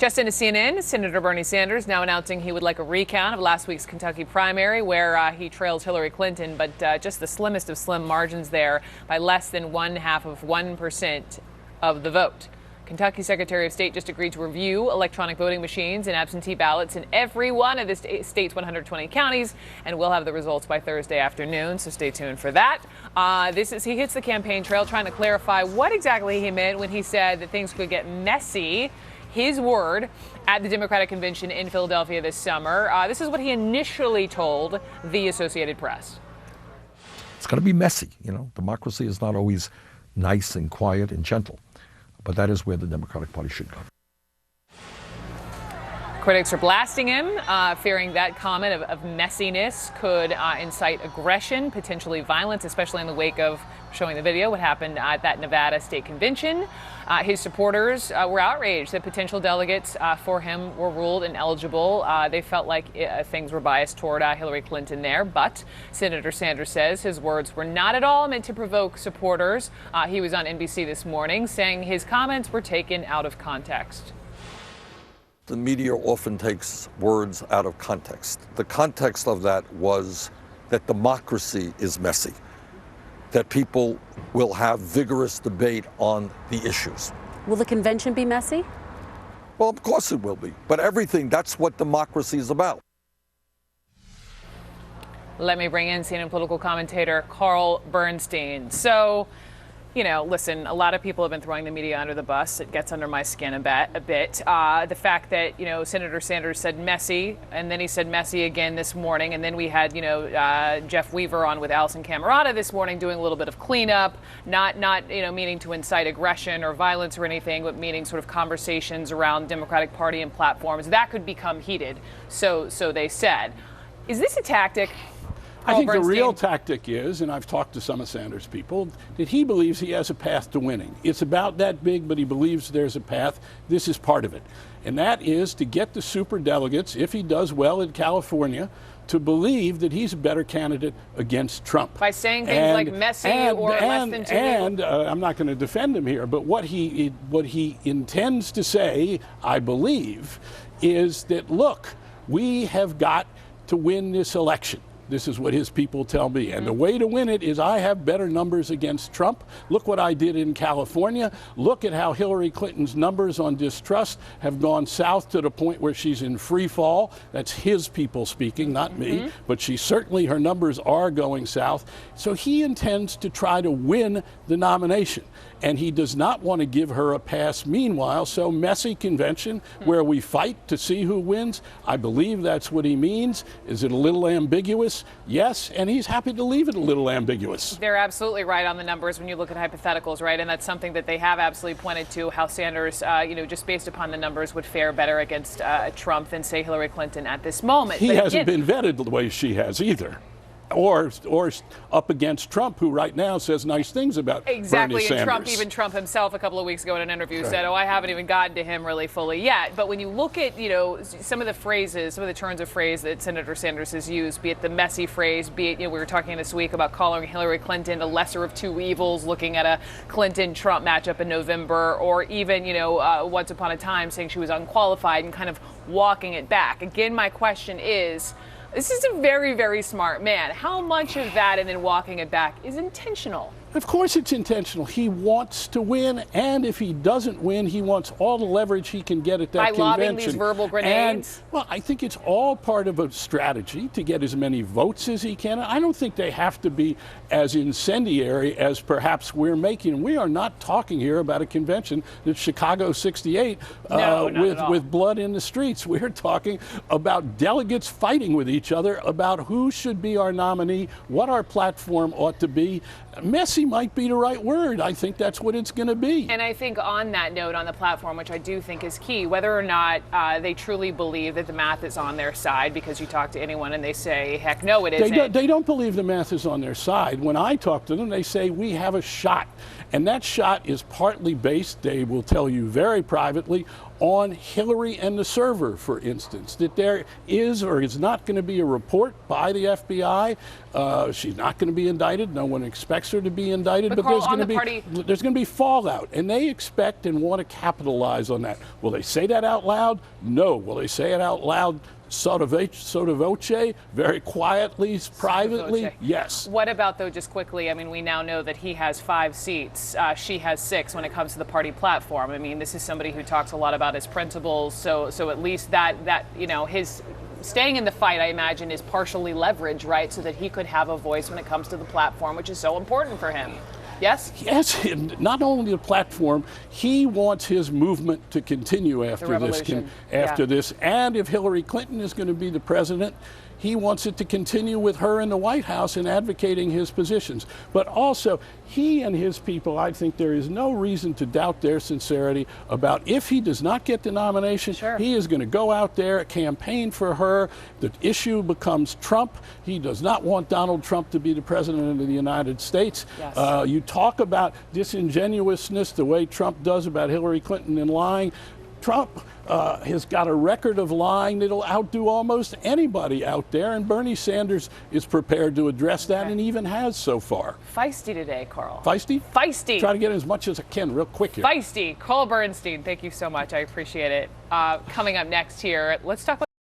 Just into CNN, Senator Bernie Sanders now announcing he would like a recount of last week's Kentucky primary where he trails Hillary Clinton, but just the slimmest of slim margins there by less than 0.5% of the vote. Kentucky Secretary of State just agreed to review electronic voting machines and absentee ballots in every one of the state's 120 counties, and we'll have the results by Thursday afternoon, so stay tuned for that. He hits the campaign trail trying to clarify what exactly he meant when he said that things could get messy. His word at the Democratic convention in Philadelphia this summer. This is what he initially told the Associated Press. It's going to be messy. Democracy is not always nice and quiet and gentle, but that is where the Democratic Party should go. Critics are blasting him, fearing that comment of messiness could incite aggression, potentially violence, especially in the wake of showing the video what happened at that Nevada state convention. His supporters were outraged that potential delegates for him were ruled ineligible. They felt like things were biased toward Hillary Clinton there, but Senator Sanders says his words were not at all meant to provoke supporters. He was on NBC this morning saying his comments were taken out of context. The media often takes words out of context. The context of that was that democracy is messy, that people will have vigorous debate on the issues. Will the convention be messy? Well, of course it will be. But that's what democracy is about. Let me bring in CNN political commentator Carl Bernstein. So, listen, a lot of people have been throwing the media under the bus. It gets under my skin a bit. The fact that, Senator Sanders said messy, and then he said messy again this morning. And then we had, Jeff Weaver on with Allison Camerata this morning doing a little bit of cleanup, not meaning to incite aggression or violence or anything, but meaning sort of conversations around Democratic Party and platforms. That could become heated, so they said. Is this a tactic? I think the real tactic is, and I've talked to some of Sanders' people, that he believes he has a path to winning. It's about that big, but he believes there's a path. This is part of it. And that is to get the superdelegates, if he does well in California, to believe that he's a better candidate against Trump. By saying things like messy or less than two. And I'm not going to defend him here, but what he intends to say, I believe, is that, look, we have got to win this election. This is what his people tell me. And the way to win it is I have better numbers against Trump. Look what I did in California. Look at how Hillary Clinton's numbers on distrust have gone south to the point where she's in free fall. That's his people speaking, not me. But her numbers are going south. So he intends to try to win the nomination. And he does not want to give her a pass meanwhile. So messy convention where we fight to see who wins. I believe that's what he means. Is it a little ambiguous? Yes, and he's happy to leave it a little ambiguous. They're absolutely right on the numbers when you look at hypotheticals, right? And that's something that they have absolutely pointed to, how Sanders, just based upon the numbers, would fare better against Trump than, say, Hillary Clinton at this moment. He hasn't been vetted the way she has either. Or up against Trump, who right now says nice things about Bernie Sanders. And even Trump himself a couple of weeks ago in an interview said, I haven't even gotten to him really fully yet. But when you look at, some of the phrases, some of the turns of phrase that Senator Sanders has used, be it the messy phrase, be it, we were talking this week about calling Hillary Clinton a lesser of two evils, looking at a Clinton-Trump matchup in November, or even, once upon a time saying she was unqualified and kind of walking it back. Again, my question is, this is a very, very smart man. How much of that and then walking it back is intentional? Of course it's intentional. He wants to win, and if he doesn't win, he wants all the leverage he can get at that convention. By lobbing these verbal grenades? And, I think it's all part of a strategy to get as many votes as he can. I don't think they have to be as incendiary as perhaps we're making. We are not talking here about a convention that's Chicago 68 with blood in the streets. We're talking about delegates fighting with each other about who should be our nominee, what our platform ought to be. Messy might be the right word. I think that's what it's going to be. And I think on that note, on the platform, which I do think is key, whether or not they truly believe that the math is on their side, because you talk to anyone and they say, heck no, it isn't. They don't believe the math is on their side. When I talk to them, they say we have a shot. And that shot is partly based, they will tell you very privately, on Hillary and the server, for instance, that there is or is not going to be a report by the FBI. She's not going to be indicted. No one expects her to be indicted, but Carl, there's going to be fallout, and they expect and want to capitalize on that. Will they say that out loud? No. Will they say it out loud sotto voce, very quietly, privately? Yes. What about, though, just quickly, I mean, we now know that he has 5 seats. She has 6 when it comes to the party platform. I mean, this is somebody who talks a lot about his principles, so at least that you know, his staying in the fight, I imagine, is partially leverage, right, so that he could have a voice when it comes to the platform, which is so important for him. Yes? Yes, and not only the platform, he wants his movement to continue after this. And if Hillary Clinton is going to be the president, he wants it to continue with her in the White House and advocating his positions. But also, he and his people, I think there is no reason to doubt their sincerity about if he does not get the nomination, he is going to go out there, campaign for her. The issue becomes Trump. He does not want Donald Trump to be the president of the United States. Yes. You talk about disingenuousness the way Trump does about Hillary Clinton and lying. Trump has got a record of lying that'll outdo almost anybody out there, and Bernie Sanders is prepared to address that and even has so far. Feisty today, Carl. Feisty? Feisty. Try to get as much as I can real quick here. Feisty. Carl Bernstein, thank you so much. I appreciate it. Coming up next here, let's talk about